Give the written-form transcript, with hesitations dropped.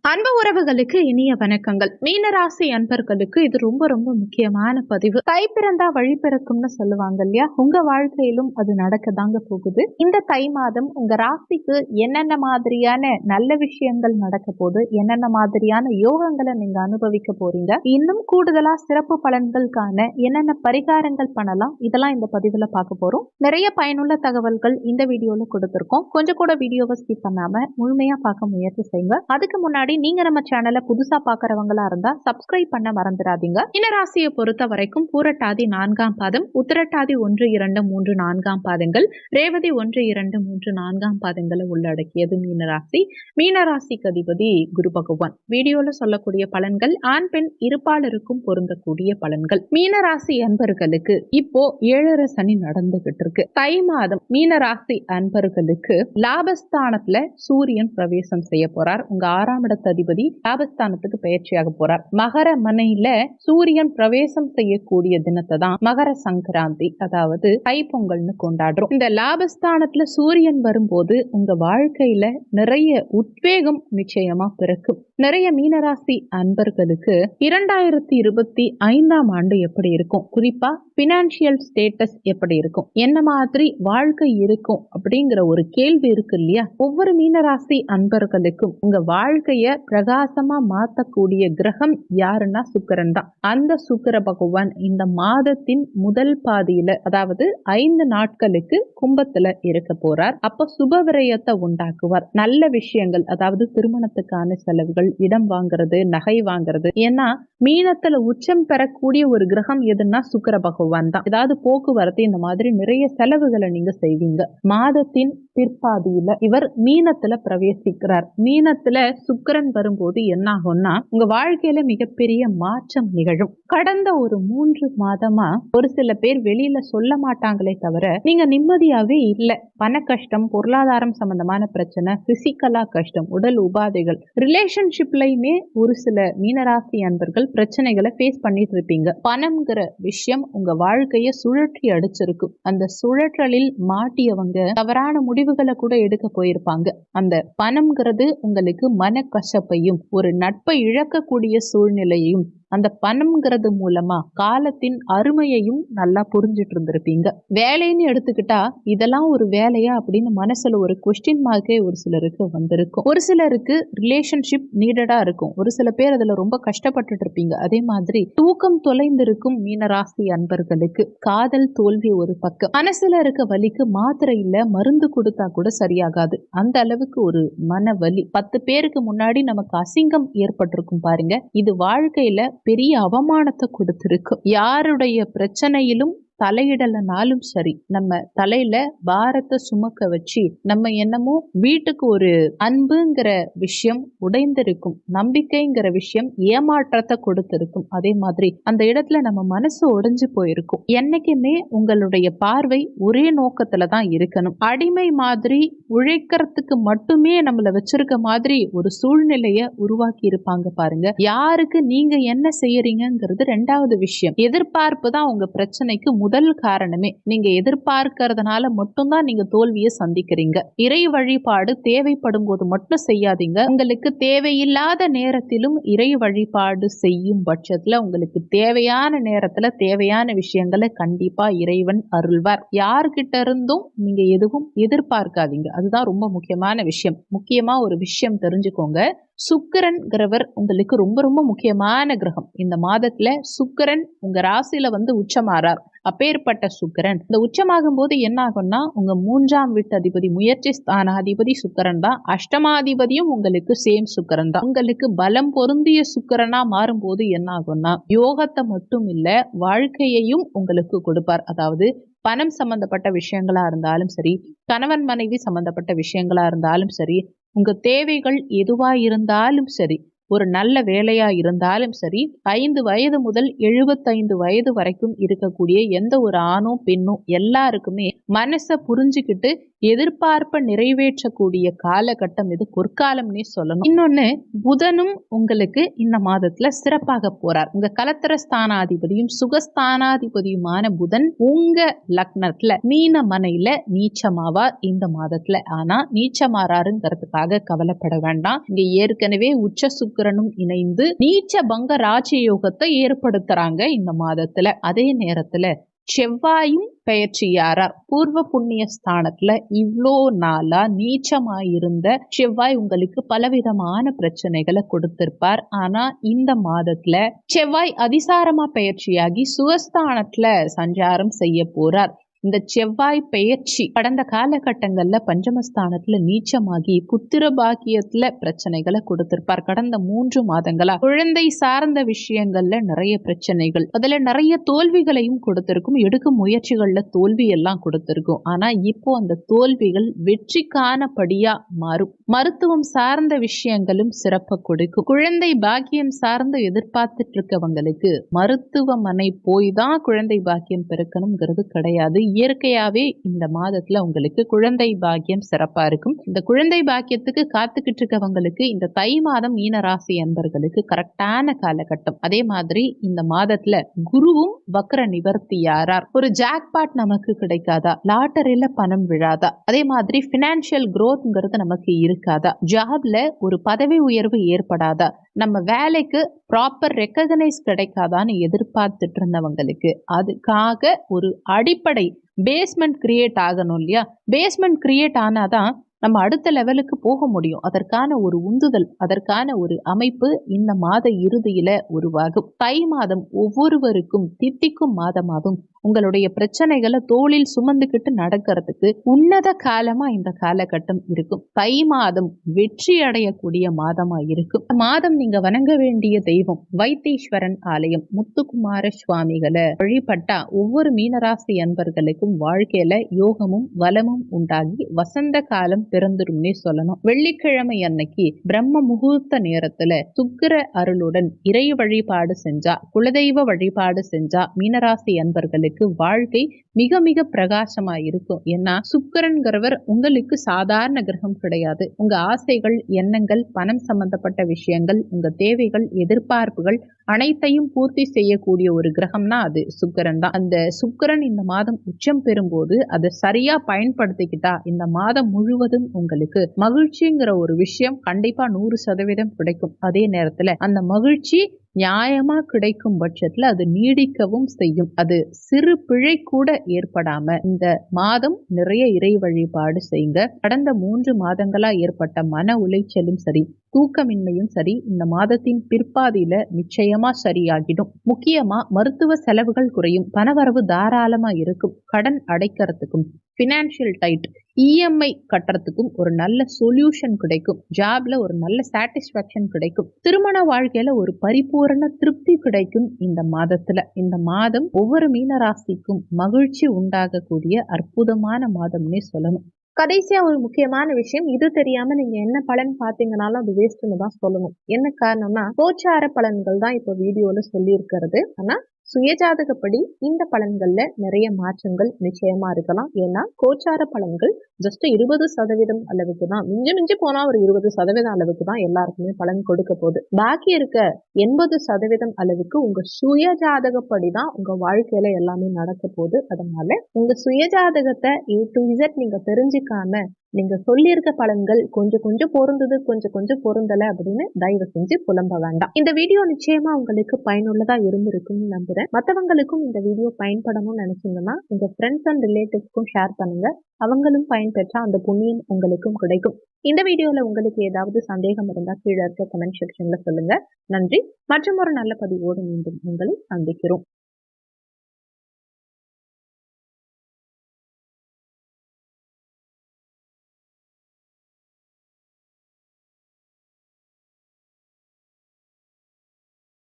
அன்பு உறவுகளுக்கு இனிய வணக்கங்கள். மீனராசி அன்பர்களுக்கு இது ரொம்ப ரொம்ப முக்கியமான பதிவு. தை பிறந்தா வழி பிறக்கும்னு சொல்லுவாங்க இல்லையா? உங்க வாழ்க்கையிலும் அது நடக்கதாங்க போகுது. இந்த தை மாதம் உங்க ராசிக்கு என்னென்ன மாதிரியான நல்ல விஷயங்கள் நடக்க போகுது, என்னென்ன மாதிரியான யோகங்களை நீங்க அனுபவிக்க போறீங்க, இன்னும் கூடுதலா சிறப்பு பலன்களுக்கான என்னென்ன பரிகாரங்கள் பண்ணலாம், இதெல்லாம் இந்த பதிவுல பார்க்க போறோம். நிறைய பயனுள்ள தகவல்கள் இந்த வீடியோல கொடுத்திருக்கோம். கொஞ்சம் கூட வீடியோவை ஸ்கிப் பண்ணாம முழுமையா பார்க்க முயற்சி செய்யுங்க. அதுக்கு முன்னாடி நீங்க நம்ம சேனலை புதுசா பாக்குறவங்களா இருந்தா சப்ஸ்கிரைப் பண்ண மறந்துடாதீங்க. மீனராசியை பொறுத்த வரைக்கும் பூரட்டாதி 4ஆம் பாதம், உத்திரட்டாதி 1, 2, 3, 4ஆம் பாதங்கள், ரேவதி 1, 2, 3, 4ஆம் பாதங்களை உள்ளடக்கியது மீனராசி. மீனராசிக்கு அதிபதி குரு பகவான். வீடியோல சொல்லக்கூடிய பலன்கள் ஆண் பெண் இருப்பாளருக்கும் பொருந்தக்கூடிய பலன்கள். மீனராசி அன்பர்களுக்கு இப்போ 7.5 சனி நடந்துகிட்டு இருக்கு. தை மாதம் மீனராசி அன்பர்களுக்கு லாபஸ்தானத்துல சூரியன் பிரவேசம் செய்ய போறார். உங்க 6ஆம் இடத்து அதிபதி லாபஸ்தானத்துக்கு பயிற்சியாக போறார். மகர மனையில சூரியன் பிரவேசம் செய்யக்கூடிய தினத்தை தான் மகர சங்கராந்தி, அதாவது தைப்பொங்கல்னு கொண்டாடுறோம். இந்த லாபஸ்தானத்துல சூரியன் வரும்போது உங்க வாழ்க்கையில நிறைய உத்வேகம் நிச்சயமா பிறக்கும். நிறைய மீனராசி அன்பர்களுக்கு 2025ஆம் ஆண்டு எப்படி இருக்கும், குறிப்பா பினான்சியல் ஸ்டேட்டஸ் எப்படி இருக்கும், என்ன மாதிரி வாழ்க்கை இருக்கும் அப்படிங்கிற ஒரு கேள்வி இருக்கு இல்லையா? ஒவ்வொரு மீனராசி அன்பர்களுக்கும் உங்க வாழ்க்கைய பிரகாசமா மாத்தக்கூடிய கிரகம் யாருன்னா சுக்கிரன் தான். அந்த சுக்கிர பகவான் இந்த மாதத்தின் முதல் பாதியில, அதாவது 5 நாட்களுக்கு கும்பத்துல இருக்க போறார். அப்ப சுப விரயத்தை உண்டாக்குவார். நல்ல விஷயங்கள், அதாவது திருமணத்துக்கான செலவுகள், இடம் வாங்குறது, நகை வாங்குறது. ஏன்னா மீனத்துல உச்சம் பெறக்கூடிய ஒரு கிரகம் எதுன்னா சுக்கிர பகவான் தான். ஏதாவது போக்குவரத்து, இந்த மாதிரி நிறைய செலவுகளை நீங்க செய்வீங்க. மாதத்தின் பிற்பாதியில இவர் மீனத்துல பிரவேசிக்கிறார். மீனத்துல சுக்கிரன் வரும்போது என்ன ஆகும்னா உங்க வாழ்க்கையில மிகப்பெரிய மாற்றம் நிகழும். கடந்த ஒரு 3 மாதமா ஒரு சில பேர் வெளியில சொல்ல மாட்டாங்களே தவிர நீங்க நிம்மதியாவே இல்ல. பண கஷ்டம், பொருளாதாரம் சம்பந்தமான பிரச்சனை, பிசிக்கலா கஷ்டம், உடல் உபாதைகள், ரிலேஷன்ஷிப்லயுமே ஒரு சில மீனராசி அன்பர்கள் பிரச்சனைகளை ஃபேஸ் பண்ணிட்டு இருப்பீங்க. பணம்ங்கிற விஷயம் உங்க வாழ்க்கைய சுழற்றி அடிச்சிருக்கும். அந்த சுழற்றலில் மாட்டியவங்க தவறான முடிவுகளை கூட எடுக்க போயிருப்பாங்க. அந்த பணம்ங்கிறது உங்களுக்கு மனக்கசப்பையும் ஒரு நட்பை இழக்கக்கூடிய சூழ்நிலையையும், அந்த பணம்ங்கிறது மூலமா காலத்தின் அருமையையும் நல்லா புரிஞ்சிட்டு இருந்திருப்பீங்க. வேலைன்னு எடுத்துக்கிட்டா இதெல்லாம் ஒரு வேலையா அப்படின்னு மனசுல ஒரு கொஸ்டின் மார்க்கே ஒரு சிலருக்கு வந்திருக்கும். ஒரு சிலருக்கு ரிலேஷன்ஷிப் நீடடா இருக்கும். ஒரு சில பேர் அதுல ரொம்ப கஷ்டப்பட்டுட்டு இருப்பீங்க. அதே மாதிரி தூக்கம் தொலைந்திருக்கும் மீனராசி அன்பர்களுக்கு காதல் தோல்வி ஒரு பக்கம். மனசுல இருக்க வலிக்கு மாத்திரை இல்ல, மருந்து கொடுத்தா கூட சரியாகாது. அந்த அளவுக்கு ஒரு மன வலி. 10 பேருக்கு முன்னாடி நமக்கு அசிங்கம் ஏற்பட்டிருக்கும் பாருங்க. இது வாழ்க்கையில பெரிய அவமானத்தை கொடுத்திருக்கு. யாருடைய பிரச்சனையிலும் தலையிடலனாலும் சரி, நம்ம தலையில பாரத்தை சுமக்க வச்சு நம்ம என்னமோ வீட்டுக்கு ஒரு அன்புங்கிற விஷயம் உடைந்திருக்கும், நம்பிக்கைங்கிற விஷயம் ஏமாற்றத்தை கொடுத்திருக்கும். அதே மாதிரி அந்த இடத்துல நம்ம மனசு உடைஞ்சு போயிருக்கும். என்னைக்குமே உங்களுடைய பார்வை ஒரே நோக்கத்துல தான் இருக்கணும். அடிமை மாதிரி உழைக்கிறதுக்கு மட்டுமே நம்மள வச்சிருக்க மாதிரி ஒரு சூழ்நிலைய உருவாக்கி இருப்பாங்க பாருங்க. யாருக்கு நீங்க என்ன செய்யறீங்கிறது 2வது விஷயம். எதிர்பார்ப்பு தான் உங்க பிரச்சனைக்கு முதல் காரணமே. நீங்க எதிர்பார்க்கறதுனால மட்டும்தான் நீங்க தோல்வியை சந்திக்கிறீங்க. இறை வழிபாடு தேவைப்படும் போது மட்டும் செய்யாதீங்க. உங்களுக்கு தேவையில்லாத நேரத்திலும் இறை வழிபாடு செய்யும் பட்சத்துல உங்களுக்கு தேவையான நேரத்துல தேவையான விஷயங்களை கண்டிப்பா இறைவன் அருள்வார். யார்கிட்ட இருந்தும் நீங்க எதுவும் எதிர்பார்க்காதீங்க. அதுதான் ரொம்ப முக்கியமான விஷயம். முக்கியமா ஒரு விஷயம் தெரிஞ்சுக்கோங்க. சுக்கிரன்கிறவர் உங்களுக்கு ரொம்ப ரொம்ப முக்கியமான கிரகம். இந்த மாதத்துல சுக்கிரன் உங்க ராசியில வந்து உச்சமாறார். அப்பேற்பட்ட சுக்கிரன் இந்த உச்சமாகும் போது என்ன ஆகும்னா உங்க 3ஆம் வீட்டு அதிபதி, முயற்சி ஸ்தானாதிபதி சுக்கிரன் தான். அஷ்டமாதிபதியும் உங்களுக்கு சேம் சுக்கிரன் தான். உங்களுக்கு பலம் பொருந்திய சுக்கிரனா மாறும்போது என்ன ஆகும்னா யோகத்தை மட்டும் இல்ல, வாழ்க்கையையும் உங்களுக்கு கொடுப்பார். அதாவது பணம் சம்பந்தப்பட்ட விஷயங்களா இருந்தாலும் சரி, கணவன் மனைவி சம்பந்தப்பட்ட விஷயங்களா இருந்தாலும் சரி, உங்க தேவைகள் எதுவா இருந்தாலும் சரி, ஒரு நல்ல வேலையா இருந்தாலும் சரி, 5 வயது முதல் 75 வயது வரைக்கும் இருக்கக்கூடிய எந்த ஒரு ஆணோ பெண்ணோ எல்லாருக்குமே மனசை புரிஞ்சுக்கிட்டு எதிர்பார்ப்பை நிறைவேற்றக்கூடிய காலகட்டம் இது, பொற்காலம்னே சொல்லணும். இன்னொன்னு, புதனும் உங்களுக்கு இந்த மாதத்துல சிறப்பாக போறார். உங்க கலத்திர ஸ்தானாதிபதியும் சுகஸ்தானாதிபதியுமான புதன் உங்க லக்னத்துல மீன மனையில நீச்சமாவார் இந்த மாதத்துல. ஆனா நீச்சமாறாருங்கிறதுக்காக கவலைப்பட வேண்டாம். இங்க ஏற்கனவே உச்ச சுக்கிரனும் இணைந்து நீச்ச பங்க ராஜயோகத்தை ஏற்படுத்துறாங்க இந்த மாதத்துல. அதே நேரத்துல செவ்வாயும் பெயர்ச்சியாரார் பூர்வ புண்ணிய ஸ்தானத்துல. இவ்வளோ நாளா நீச்சமாயிருந்த செவ்வாய் உங்களுக்கு பலவிதமான பிரச்சனைகளை கொடுத்திருப்பார். ஆனா இந்த மாதத்துல செவ்வாய் அதிசாரமா பெயர்ச்சியாகி சுகஸ்தானத்துல சஞ்சாரம் செய்ய போறார். இந்த செவ்வாய் பெயர்ச்சி கடந்த காலகட்டங்கள்ல பஞ்சமஸ்தானத்துல நீச்சமாகி புத்திர பாக்கியத்துல பிரச்சனைகளை கொடுத்திருப்பார். கடந்த 3 மாதங்களா குழந்தை சார்ந்த விஷயங்கள்ல நிறைய பிரச்சனைகள், அதுல நிறைய தோல்விகளையும் கொடுத்திருக்கும். எடுக்கும் முயற்சிகள்ல தோல்வி எல்லாம் கொடுத்திருக்கும். ஆனா இப்போ அந்த தோல்விகள் வெற்றிக்கான படியா மாறும். மருத்துவம் சார்ந்த விஷயங்களும் சிறப்பை கொடுக்கும். குழந்தை பாக்கியம் சார்ந்து எதிர்பார்த்துட்டு இருக்கவங்களுக்கு மருத்துவமனை போய் தான் குழந்தை பாக்கியம் பெருக்கணுங்கிறது கிடையாது. இயற்கையாவே இந்த மாதத்துல உங்களுக்கு குழந்தை பாக்கியம் சிறப்பா இருக்கும். இந்த குழந்தை பாக்கியத்துக்கு காத்துக்கிட்டு இருக்கவங்களுக்கு இந்த தை மாதம் மீன ராசி அன்பர்களுக்கு கரெக்டான காலகட்டம். அதே மாதிரி இந்த மாதத்துல குருவும் வக்ர நிவர்த்தியாரார். ஒரு ஜாக்பாட் நமக்கு கிடைக்காதா? லாட்டரியில பணம் விழாதா? அதே மாதிரி பினான்சியல் growthங்கிறது நமக்கு இருக்காதா? ஜாப்ல ஒரு பதவி உயர்வு ஏற்படாதா? நம்ம வேலைக்கு ப்ராப்பர் ரெக்கக்னைஸ் கிடைக்காதான்னு எதிர்பார்த்துட்டு இருந்தவங்களுக்கு அதுக்காக ஒரு அடிப்படை பேஸ்மெண்ட் கிரியேட் ஆகணும் இல்லையா? பேஸ்மெண்ட் கிரியேட் ஆனாதான் நம்ம அடுத்த லெவலுக்கு போக முடியும். அதற்கான ஒரு உந்துதல், அதற்கான ஒரு அமைப்பு இந்த மாத இறுதியில உருவாகும். தை மாதம் ஒவ்வொருவருக்கும் தித்திக்கும் மாதமாகும். உங்களுடைய பிரச்சனைகளை தோளில் சுமந்துக்கிட்டு நடக்கிறதுக்கு உன்னத காலமா இந்த காலகட்டம் இருக்கும். தை மாதம் வெற்றி அடையக்கூடிய மாதமா இருக்கும். மாதம் நீங்க வணங்க வேண்டிய தெய்வம் வைத்தீஸ்வரன் ஆலயம் முத்துக்குமார சுவாமிகளை வழிபட்டா ஒவ்வொரு மீனராசி அன்பர்களுக்கும் வாழ்க்கையில யோகமும் வளமும் உண்டாகி வசந்த காலம் பிறந்துரும்னே சொல்லணும். வெள்ளிக்கிழமை அன்னைக்கு பிரம்ம முகூர்த்த நேரத்துல சுக்கிர அருளுடன் இறை வழிபாடு செஞ்சா, குலதெய்வ வழிபாடு செஞ்சா மீனராசி அன்பர்களுக்கு வாழ்க்கை மிக மிக பிரகாசமா இருக்கும். ஏன்னா சுக்கிரன்கிறவர் உங்களுக்கு சாதாரண கிரகம் கிடையாது. உங்க ஆசைகள், எண்ணங்கள், பணம் சம்பந்தப்பட்ட விஷயங்கள், உங்க தேவைகள், எதிர்பார்ப்புகள் அனைத்தையும் பூர்த்தி செய்யக்கூடிய ஒரு கிரகம்னா அது சுக்கிரன் தான். அந்த சுக்கிரன் இந்த மாதம் உச்சம் பெறும்போது அதை சரியா பயன்படுத்திக்கிட்டா இந்த மாதம் முழுவதும் உங்களுக்கு மகிழ்ச்சிங்கிற ஒரு விஷயம் கண்டிப்பா 100% கிடைக்கும். அதே நேரத்துல அந்த மகிழ்ச்சி நியாயமா கிடைக்கும் பட்சத்துல அது நீடிக்கவும் செய்யும். அது சிறு பிழை கூட ஏற்படாம இந்த மாதம் நிறைய இறை வழிபாடு செய்யுங்க. கடந்த 3 மாதங்களா ஏற்பட்ட மன உளைச்சலும் சரி, தூக்கமின்மையும் சரி, இந்த மாதத்தின் பிற்பாதியில நிச்சயமா சரியாகிடும். முக்கியமா மருத்துவ செலவுகள் குறையும், பணவரவு தாராளமா இருக்கும். கடன் அடைக்கிறதுக்கும், பினான்சியல் டைட், இஎம்ஐ கட்டுறதுக்கும் ஒரு நல்ல சொல்யூஷன் கிடைக்கும். ஜாப்ல ஒரு நல்ல சாட்டிஸ்பாக்சன் கிடைக்கும். திருமண வாழ்க்கையில ஒரு பரிபூரண திருப்தி கிடைக்கும் இந்த மாதத்துல. இந்த மாதம் ஒவ்வொரு மீன ராசிக்கும் மகிழ்ச்சி உண்டாகக்கூடிய அற்புதமான மாதம்னே சொல்லணும். கடைசியா ஒரு முக்கியமான விஷயம், இது தெரியாம நீங்க என்ன பலன் பாத்தீங்கன்னாலும் அது வேஸ்ட்னு தான் சொல்லணும். என்ன காரணம்னா கோச்சார பலன்கள் தான் இப்ப வீடியோல சொல்லி இருக்கிறது. ஆனா சுயஜாதகப்படி இந்த பலன்கள்ல நிறைய மாற்றங்கள் நிச்சயமா இருக்கலாம். ஏன்னா கோச்சார பலன்கள் ஜஸ்ட் 20% அளவுக்கு தான், மிஞ்சி போனா ஒரு 20% அளவுக்கு தான் எல்லாருக்குமே பலன் கொடுக்க போகுது. பாக்கி இருக்க 80% அளவுக்கு உங்க சுயஜாதகப்படி தான் உங்க வாழ்க்கையில எல்லாமே நடக்க போகுது. அதனால உங்க சுயஜாதகத்தை A to Z நீங்க தெரிஞ்சுக்காம நீங்க சொல்லியிருக்க பலன்கள் கொஞ்சம் பொருந்தது, கொஞ்சம் பொருந்தல அப்படின்னு தயவு செஞ்சு புலம்ப வேண்டாம். இந்த வீடியோ நிச்சயமா உங்களுக்கு பயனுள்ளதா இருந்திருக்கும்னு நம்புறேன். மற்றவங்களுக்கும் இந்த வீடியோ பயன்படணும்னு நினைச்சீங்கன்னா உங்க ஃப்ரெண்ட்ஸ் அண்ட் ரிலேட்டிவ்ஸ்க்கும் ஷேர் பண்ணுங்க. அவங்களும் பயன்பெற்றா அந்த புண்ணியம் உங்களுக்கும் கிடைக்கும். இந்த வீடியோல உங்களுக்கு ஏதாவது சந்தேகம் இருந்தா கீழே இருக்க கமெண்ட் செக்ஷன்ல சொல்லுங்க. நன்றி. மற்றும் ஒரு நல்ல பதிவோடு மீண்டும் உங்களை சந்திக்கிறோம்.